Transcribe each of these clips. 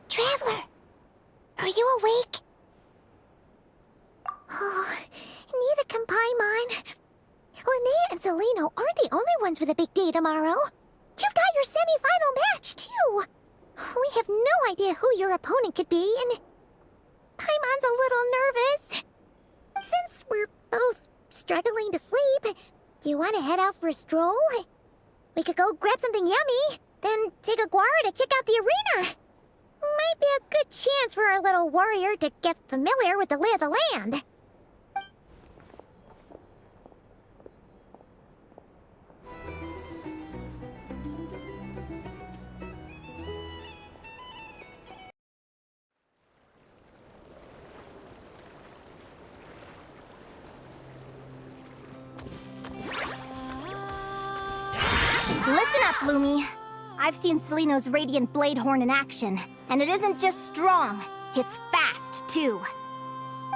Traveler! Are you awake? Oh, neither can Paimon. Linnea and Celino aren't the only ones with a big day tomorrow. You've got your semi-final match, too. We have no idea who your opponent could be, and Paimon's a little nervous. Since we're both struggling to sleep, do you want to head out for a stroll? We could go grab something yummy, then take a guara to check out the arena. Might be a good chance for our little warrior to get familiar with the lay of the land. Listen up, Lumi. I've seen Celino's Radiant Blade Horn in action, and it isn't just strong, it's fast, too.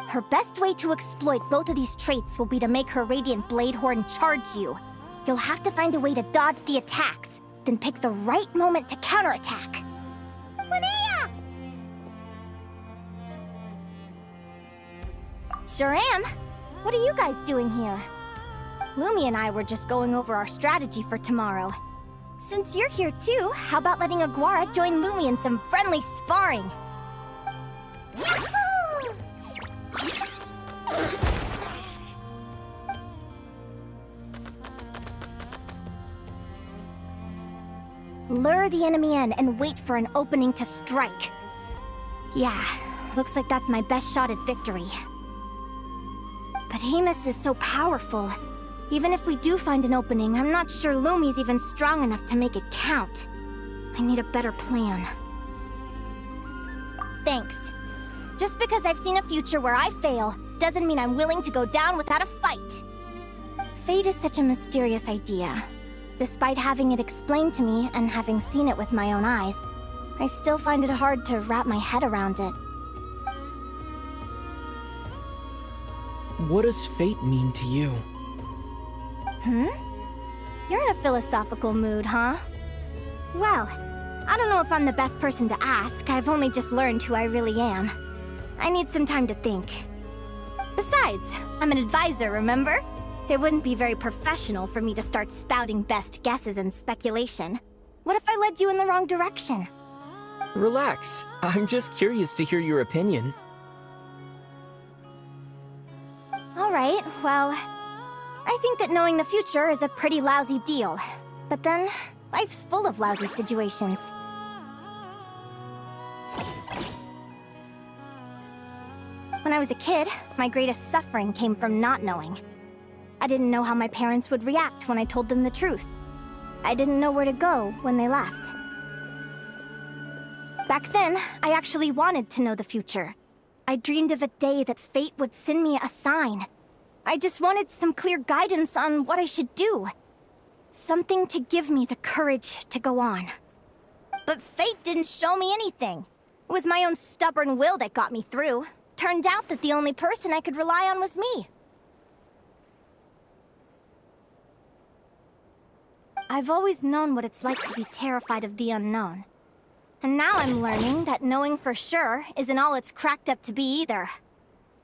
Her best way to exploit both of these traits will be to make her Radiant Blade Horn charge you. You'll have to find a way to dodge the attacks, then pick the right moment to counterattack. Linnea! Sure am. What are you guys doing here? Lumi and I were just going over our strategy for tomorrow. Since you're here too, how about letting Aguara join Lumi in some friendly sparring? Yahoo! Lure the enemy in and wait for an opening to strike. Yeah, looks like that's my best shot at victory. But Hemus is so powerful. Even if we do find an opening, I'm not sure Lumi's even strong enough to make it count. I need a better plan. Thanks. Just because I've seen a future where I fail, doesn't mean I'm willing to go down without a fight. Fate is such a mysterious idea. Despite having it explained to me and having seen it with my own eyes, I still find it hard to wrap my head around it. What does fate mean to you? You're in a philosophical mood, huh? Well, I don't know if I'm the best person to ask. I've only just learned who I really am. I need some time to think. Besides, I'm an advisor, remember? It wouldn't be very professional for me to start spouting best guesses and speculation. What if I led you in the wrong direction? Relax. I'm just curious to hear your opinion. Alright, well, I think that knowing the future is a pretty lousy deal. But then, life's full of lousy situations. When I was a kid, my greatest suffering came from not knowing. I didn't know how my parents would react when I told them the truth. I didn't know where to go when they left. Back then, I actually wanted to know the future. I dreamed of a day that fate would send me a sign. I just wanted some clear guidance on what I should do. Something to give me the courage to go on. But fate didn't show me anything. It was my own stubborn will that got me through. Turned out that the only person I could rely on was me. I've always known what it's like to be terrified of the unknown. And now I'm learning that knowing for sure isn't all it's cracked up to be either.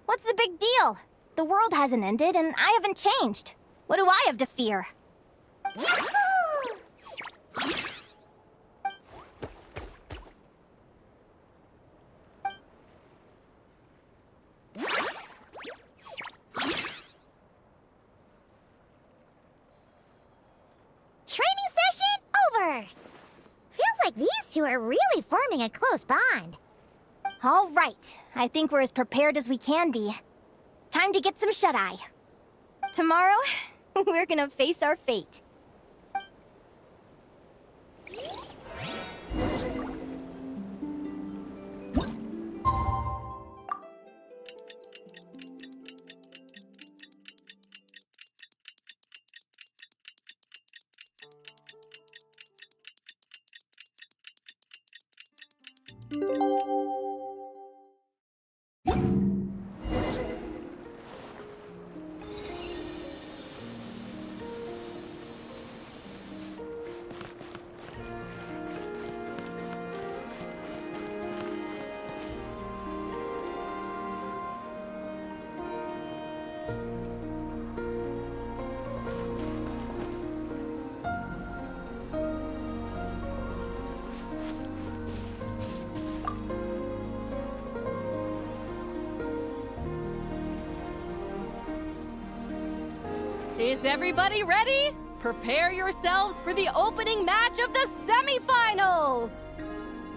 What's the big deal? The world hasn't ended, and I haven't changed. What do I have to fear? Yahoo! Training session over! Feels like these two are really forming a close bond. All right, I think we're as prepared as we can be. Time to get some shut-eye. Tomorrow, we're gonna face our fate. Is everybody ready? Prepare yourselves for the opening match of the semifinals!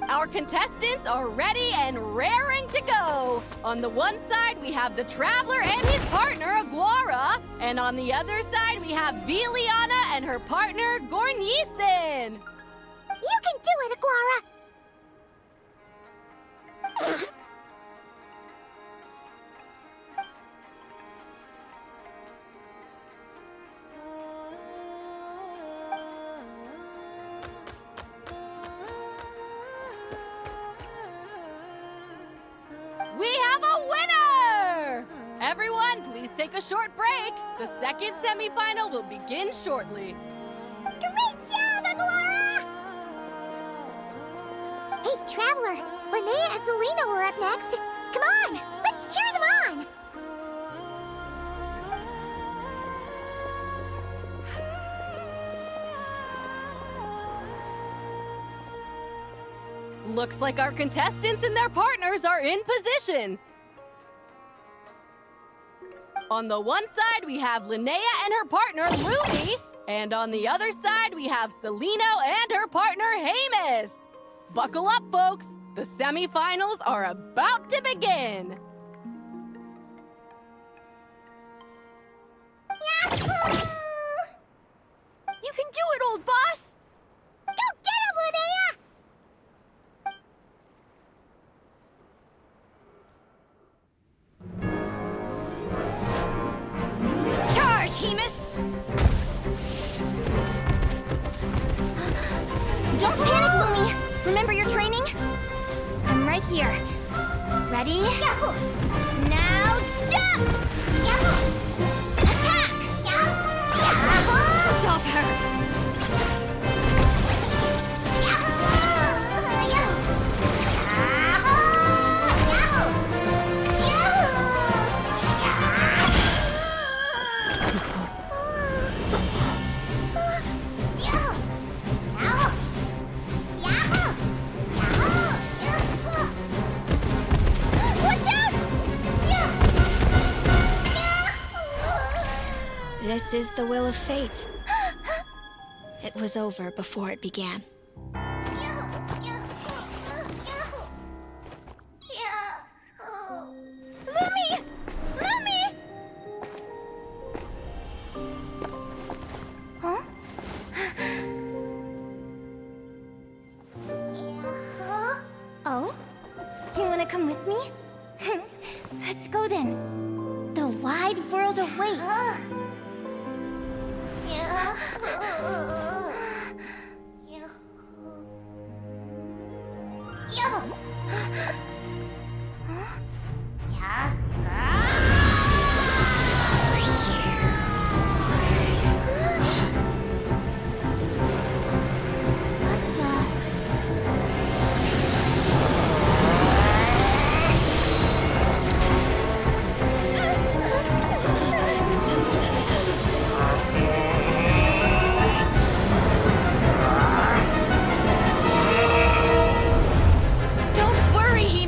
Our contestants are ready and raring to go! On the one side, we have the Traveler and his partner, Aguara. And on the other side, we have Viliana and her partner, Gornyesin. You can do it, Aguara! We have a winner! Everyone, please take a short break. The second semifinal will begin shortly. Great job, Aguara! Hey, Traveler, Linnea and Zelino are up next. Come on, let's cheer them on! Looks like our contestants and their partners are in position. On the one side, we have Linnea and her partner, Ruby. And on the other side, we have Celino and her partner, Hamus. Buckle up, folks. The semifinals are about to begin. Yahoo! You can do it, old boss! Go get him, Linnea! Charge, Hamus! Don't panic, Lumi! Remember your training? I'm right here. Ready? Yahoo! Now jump! Yahoo! Attack! Yahoo! Stop her! Yahoo! Yahoo! Yahoo! Watch out! This is the will of fate. It was over before it began. Lumi! Lumi! Huh? Oh? You wanna come with me? Let's go then. The wide world awaits. Don't worry,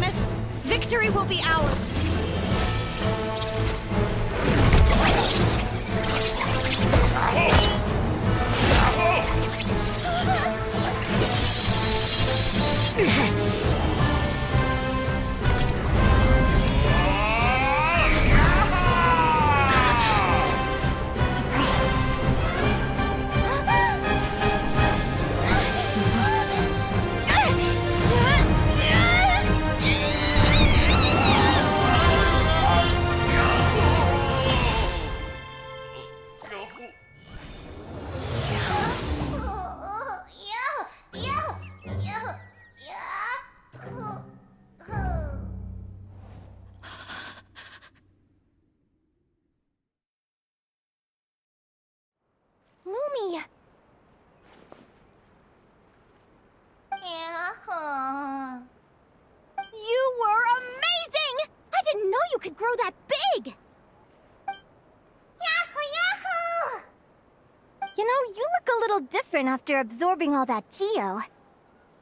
feel different after absorbing all that Geo.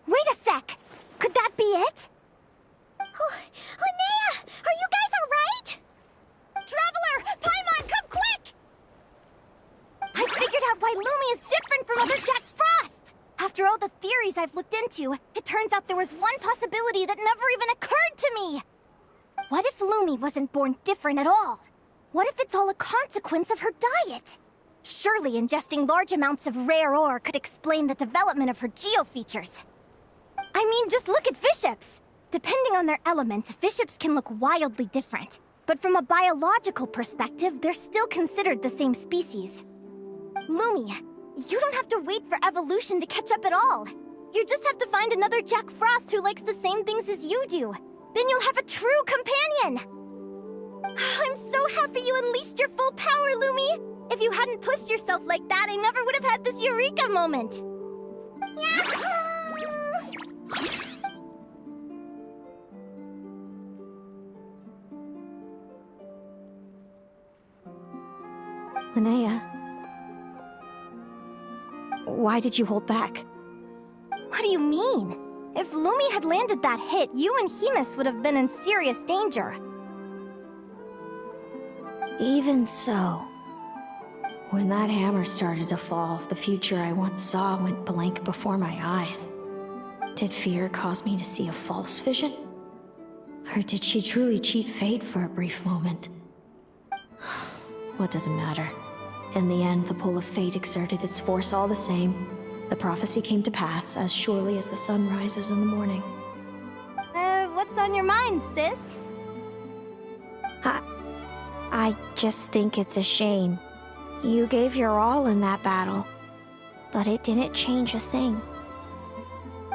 Wait a sec! Could that be it? Linnea! Are you guys alright? Traveler! Paimon, come quick! I figured out why Lumi is different from other Jack Frost! After all the theories I've looked into, it turns out there was one possibility that never even occurred to me! What if Lumi wasn't born different at all? What if it's all a consequence of her diet? Surely ingesting large amounts of rare ore could explain the development of her geo features. I mean, just look at Viships! Depending on their element, Viships can look wildly different. But from a biological perspective, they're still considered the same species. Lumi, you don't have to wait for evolution to catch up at all. You just have to find another Jack Frost who likes the same things as you do. Then you'll have a true companion! I'm so happy you unleashed your full power, Lumi! If you hadn't pushed yourself like that, I never would have had this eureka moment! Yahoo! Linnea, why did you hold back? What do you mean? If Lumi had landed that hit, you and Hemus would have been in serious danger. Even so, when that hammer started to fall, the future I once saw went blank before my eyes. Did fear cause me to see a false vision? Or did she truly cheat fate for a brief moment? What does it matter? In the end, the pull of fate exerted its force all the same. The prophecy came to pass as surely as the sun rises in the morning. What's on your mind, sis? I just think it's a shame. You gave your all in that battle, but it didn't change a thing.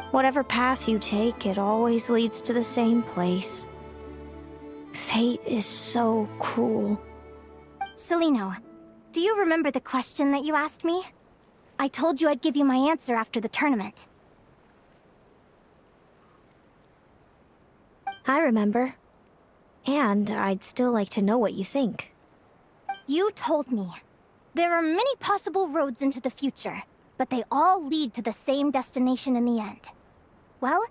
Whatever path you take, it always leads to the same place. Fate is so cruel. Celino, do you remember the question that you asked me? I told you I'd give you my answer after the tournament. I remember. And I'd still like to know what you think. You told me. There are many possible roads into the future, but they all lead to the same destination in the end. Well,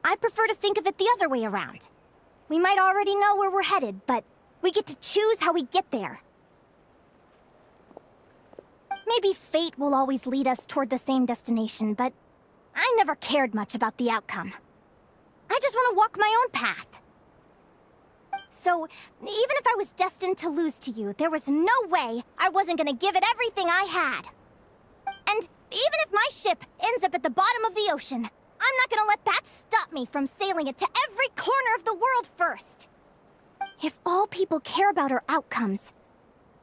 I prefer to think of it the other way around. We might already know where we're headed, but we get to choose how we get there. Maybe fate will always lead us toward the same destination, but I never cared much about the outcome. I just want to walk my own path. So, even if I was destined to lose to you, there was no way I wasn't gonna give it everything I had. And even if my ship ends up at the bottom of the ocean, I'm not gonna let that stop me from sailing it to every corner of the world first. If all people care about are outcomes,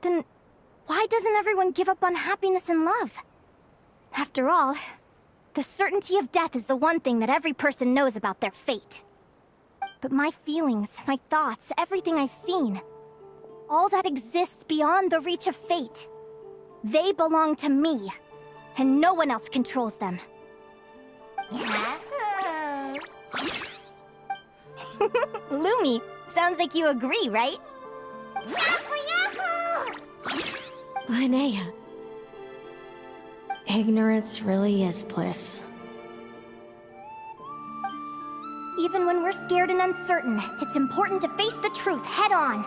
then why doesn't everyone give up on happiness and love? After all, the certainty of death is the one thing that every person knows about their fate. But my feelings, my thoughts, everything I've seen, all that exists beyond the reach of fate, they belong to me, and no one else controls them. Lumi, sounds like you agree, right? Linnea. Ignorance really is bliss. Even when we're scared and uncertain, it's important to face the truth head on.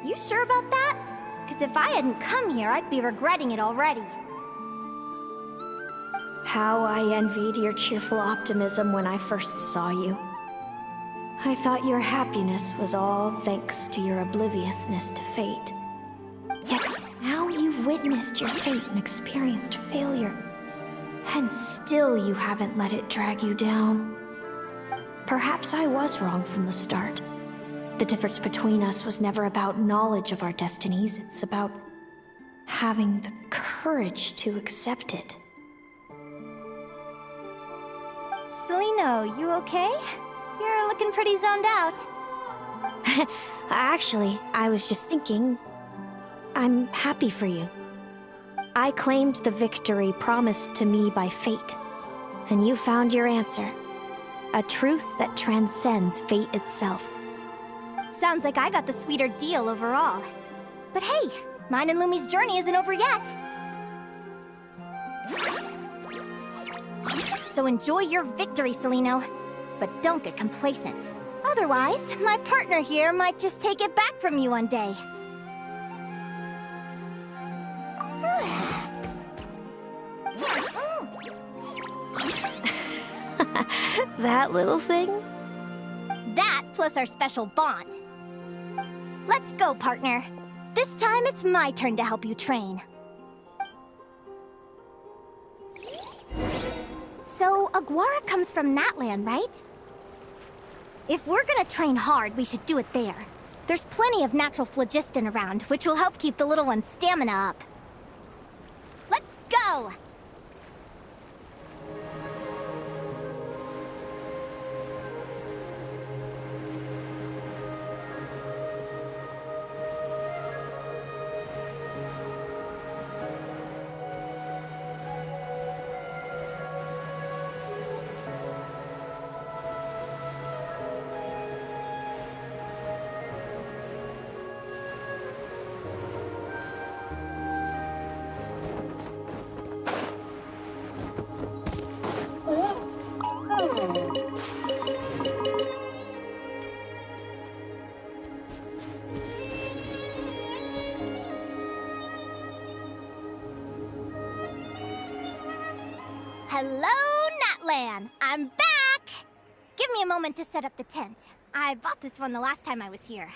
You sure about that? Because if I hadn't come here, I'd be regretting it already. How I envied your cheerful optimism when I first saw you. I thought your happiness was all thanks to your obliviousness to fate. Yet now you've witnessed your fate and experienced failure. And still you haven't let it drag you down. Perhaps I was wrong from the start. The difference between us was never about knowledge of our destinies, it's about having the courage to accept it. Celino, you okay? You're looking pretty zoned out. Actually, I was just thinking, I'm happy for you. I claimed the victory promised to me by fate, and you found your answer. A truth that transcends fate itself. Sounds like I got the sweeter deal overall. But hey, Mine and Lumi's journey isn't over yet. So enjoy your victory, Celino. But don't get complacent. Otherwise, my partner here might just take it back from you one day. That little thing? That plus our special bond. Let's go, partner. This time it's my turn to help you train. So, Aguara comes from Natland, right? If we're gonna train hard, we should do it there. There's plenty of natural phlogiston around, which will help keep the little one's stamina up. Let's go! Hello, Natlan! I'm back! Give me a moment to set up the tent. I bought this one the last time I was here.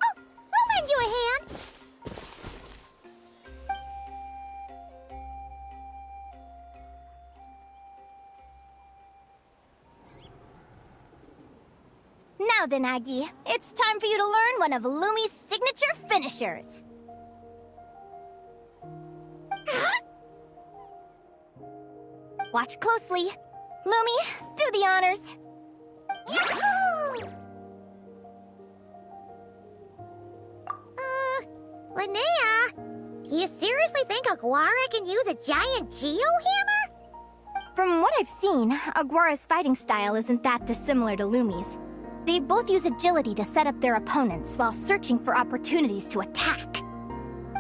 Oh, we'll lend you a hand. Now then, Aggie, it's time for you to learn one of Lumi's signature finishers. Watch closely. Lumi, do the honors. Yahoo! Linnea, do you seriously think Aguara can use a giant geohammer? From what I've seen, Aguara's fighting style isn't that dissimilar to Lumi's. They both use agility to set up their opponents while searching for opportunities to attack.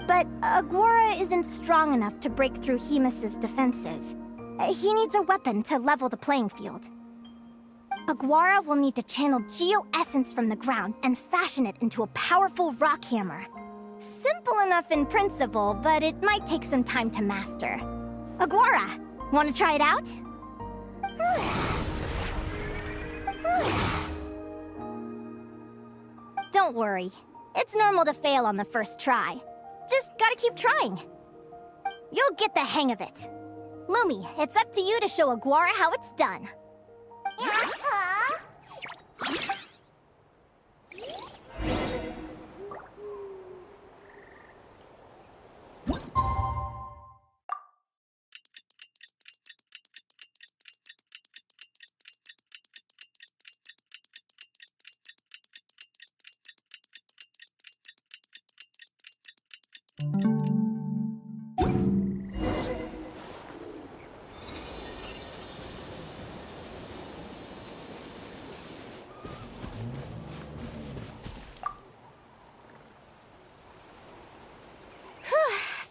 But Aguara isn't strong enough to break through Hemus's defenses. He needs a weapon to level the playing field. Aguara will need to channel Geo-Essence from the ground and fashion it into a powerful rock hammer. Simple enough in principle, but it might take some time to master. Aguara, want to try it out? Don't worry. It's normal to fail on the first try. Just gotta keep trying. You'll get the hang of it. Lumi, it's up to you to show Aguara how it's done.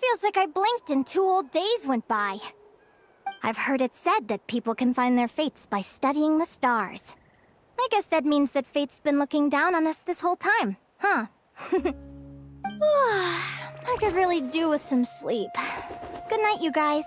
Feels like I blinked and 2 whole days went by. I've heard it said that people can find their fates by studying the stars. I guess that means that fate's been looking down on us this whole time, huh? I could really do with some sleep. Good night, you guys.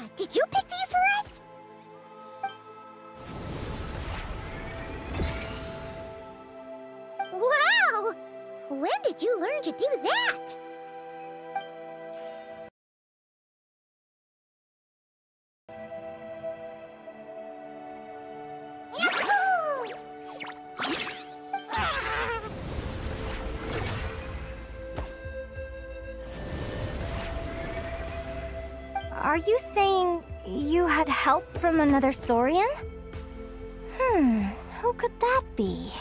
Aguara, did you pick these for us? Wow! When did you learn to do that? Yahoo! Are you saying you had help from another Saurian? Who could that be?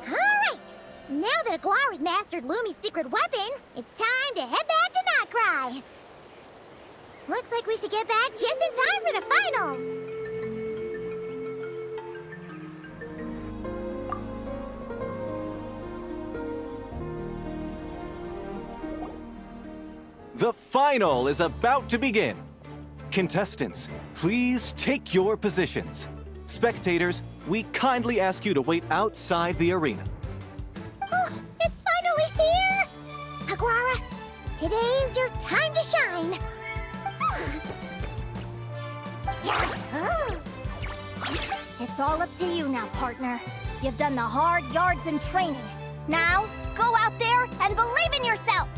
Alright! Now that Aguara's mastered Lumi's secret weapon, it's time to head back to Notcry. Looks like we should get back just in time for the finals! The final is about to begin. Contestants, please take your positions. Spectators, we kindly ask you to wait outside the arena. Oh, it's finally here! Aguara, today's your time to shine! It's all up to you now, partner. You've done the hard yards in training. Now, go out there and believe in yourself!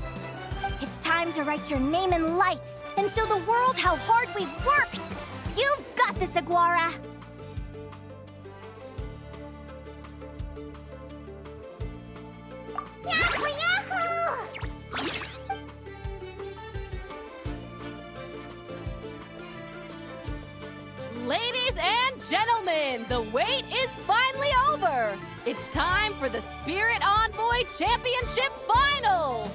It's time to write your name in lights and show the world how hard we've worked! You've got this, Aguara! Yahoo! Yahoo! Ladies and gentlemen, the wait is finally over. It's time for the Spirit Envoy Championship Final.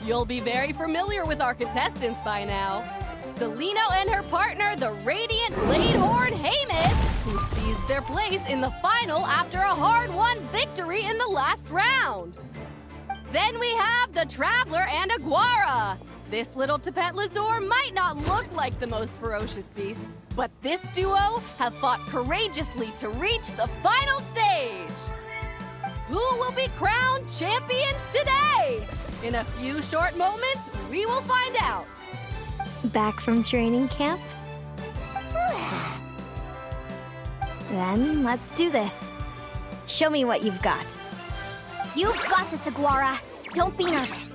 You'll be very familiar with our contestants by now. Celino and her partner, the Radiant Bladehorn Haymis, who seized their place in the final after a hard-won victory in the last round. Then we have the Traveler and Aguara. This little Tapet Lazur might not look like the most ferocious beast, but this duo have fought courageously to reach the final stage. Who will be crowned champions today? In a few short moments, we will find out. Back from training camp? Then let's do this. Show me what you've got. You've got this, Aguara. Don't be nervous.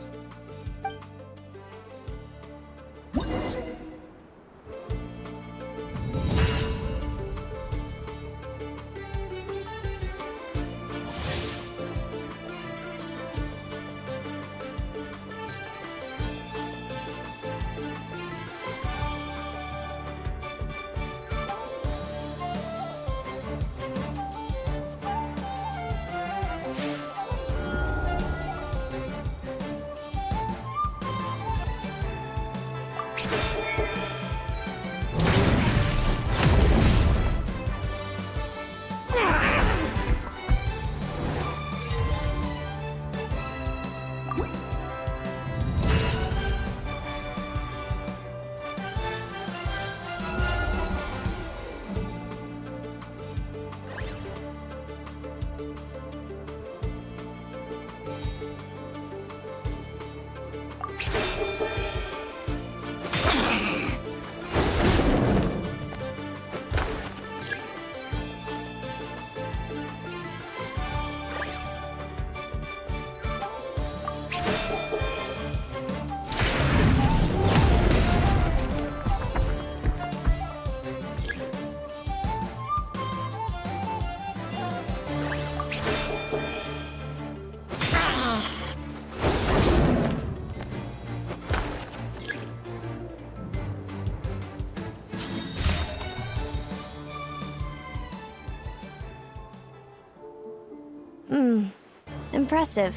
Impressive.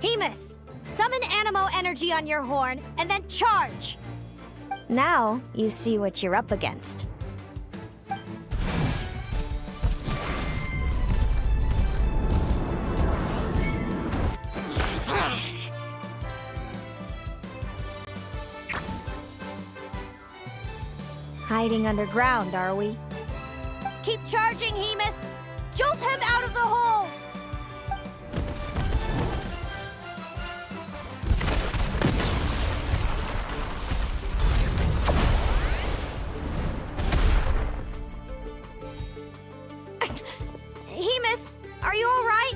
Haymis, summon Animo energy on your horn, and then charge! Now, you see what you're up against. Hiding underground, are we? Keep charging, Hemus! Jolt him out of the hole! Hemus, are you all right?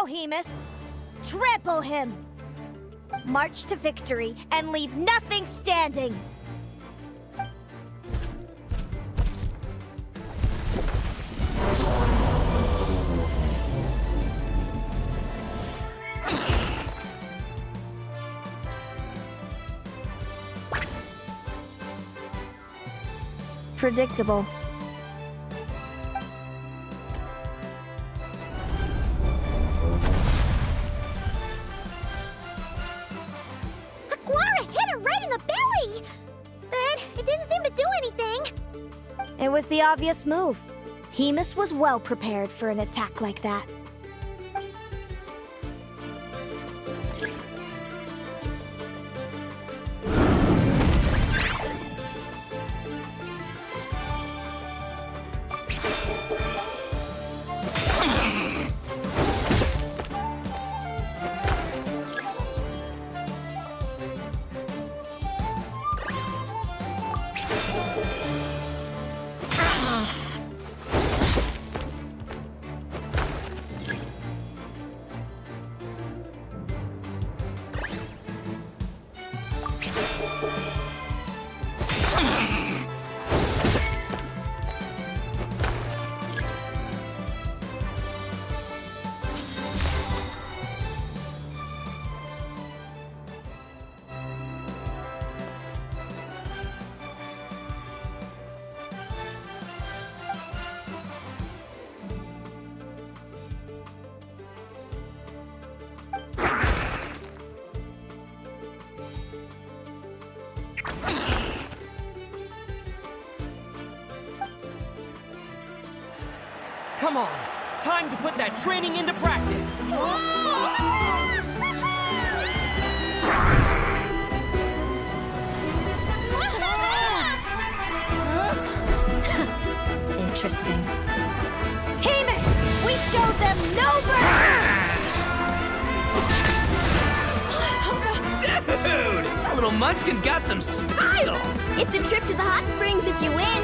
Hemus. Trample him! March to victory and leave nothing standing! Predictable. It was the obvious move. Hemus was well prepared for an attack like that. Come on, time to put that training into practice. interesting. Hemus! We showed them no mercy! Dude! That little munchkin's got some style! It's a trip to the hot springs if you win.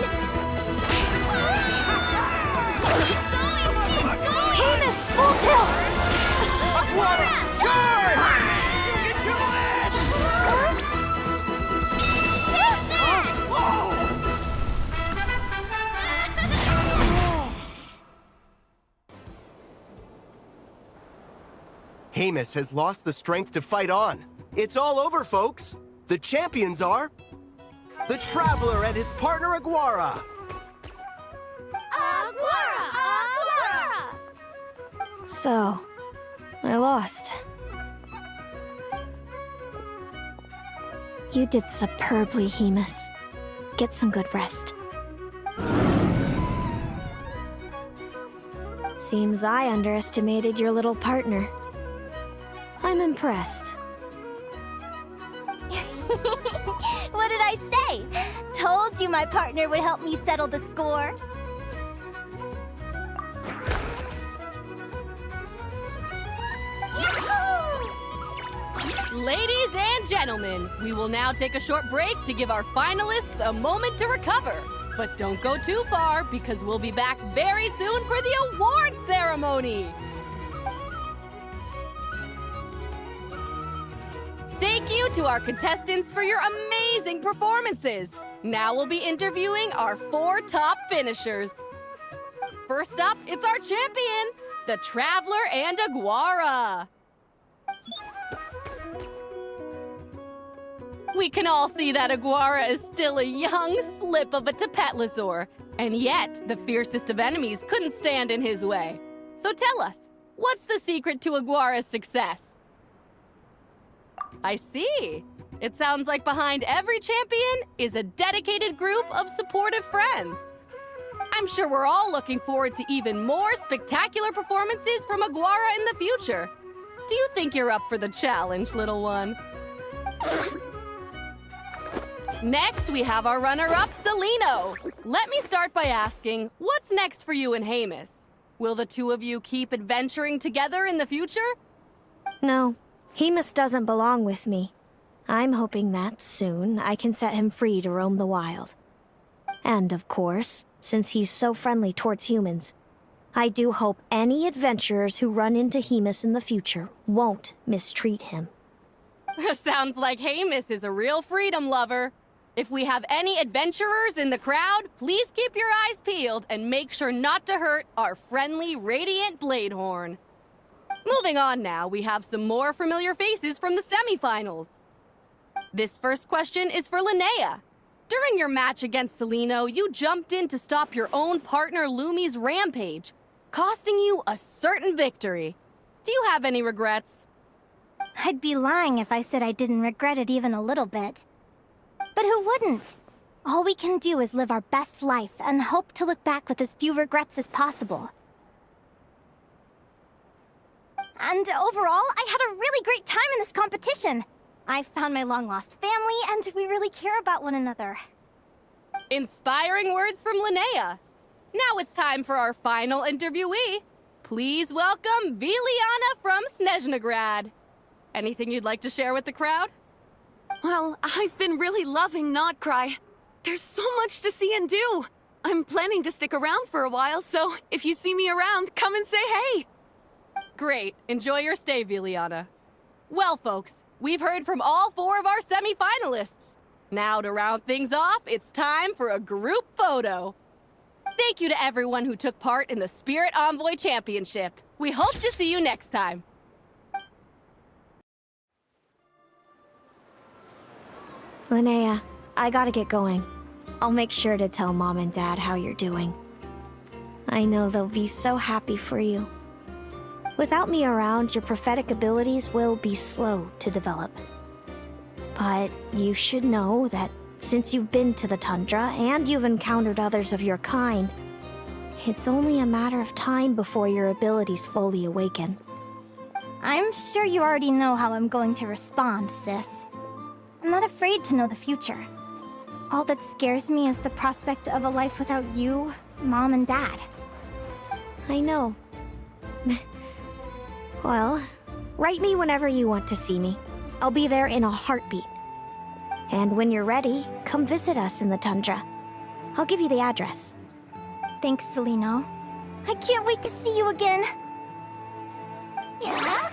Hemus, full tilt! Aquara, charge! You can do it! Hemus has lost the strength to fight on. It's all over, folks. The champions are the Traveler and his partner Aguara. So, I lost. You did superbly, Hemus. Get some good rest. Seems I underestimated your little partner. I'm impressed. What did I say? Told you my partner would help me settle the score. Ladies and gentlemen, we will now take a short break to give our finalists a moment to recover. But don't go too far, because we'll be back very soon for the award ceremony. Thank you to our contestants for your amazing performances. Now we'll be interviewing our 4 top finishers. First up, it's our champions, the Traveler and Aguara. We can all see that Aguara is still a young slip of a Tapetlosaur, and yet the fiercest of enemies couldn't stand in his way. So tell us, what's the secret to Aguara's success? I see. It sounds like behind every champion is a dedicated group of supportive friends. I'm sure we're all looking forward to even more spectacular performances from Aguara in the future. Do you think you're up for the challenge, little one? Next, we have our runner-up, Celino. Let me start by asking, what's next for you and Hemus? Will the two of you keep adventuring together in the future? No, Hemus doesn't belong with me. I'm hoping that, soon, I can set him free to roam the wild. And, of course, since he's so friendly towards humans, I do hope any adventurers who run into Hemus in the future won't mistreat him. Sounds like Hemus is a real freedom lover. If we have any adventurers in the crowd, please keep your eyes peeled and make sure not to hurt our friendly, radiant Bladehorn. Moving on now, we have some more familiar faces from the semifinals. This first question is for Linnea. During your match against Celino, you jumped in to stop your own partner Lumi's rampage, costing you a certain victory. Do you have any regrets? I'd be lying if I said I didn't regret it even a little bit. But who wouldn't? All we can do is live our best life and hope to look back with as few regrets as possible. And overall, I had a really great time in this competition. I found my long-lost family, and we really care about one another. Inspiring words from Linnea. Now it's time for our final interviewee. Please welcome Viliana from Snezhnegrad. Anything you'd like to share with the crowd? Well, I've been really loving Nodcry. There's so much to see and do. I'm planning to stick around for a while, so if you see me around, come and say hey. Great. Enjoy your stay, Viliana. Well, folks, we've heard from all 4 of our semi-finalists. Now, to round things off, it's time for a group photo. Thank you to everyone who took part in the Spirit Envoy Championship. We hope to see you next time. Linnea, I gotta get going. I'll make sure to tell Mom and Dad how you're doing. I know they'll be so happy for you. Without me around, your prophetic abilities will be slow to develop. But you should know that since you've been to the tundra and you've encountered others of your kind, it's only a matter of time before your abilities fully awaken. I'm sure you already know how I'm going to respond, sis. I'm not afraid to know the future. All that scares me is the prospect of a life without you, Mom, and Dad. I know. Well, write me whenever you want to see me. I'll be there in a heartbeat. And when you're ready, come visit us in the tundra. I'll give you the address. Thanks, Celino. I can't wait to see you again! Yeah?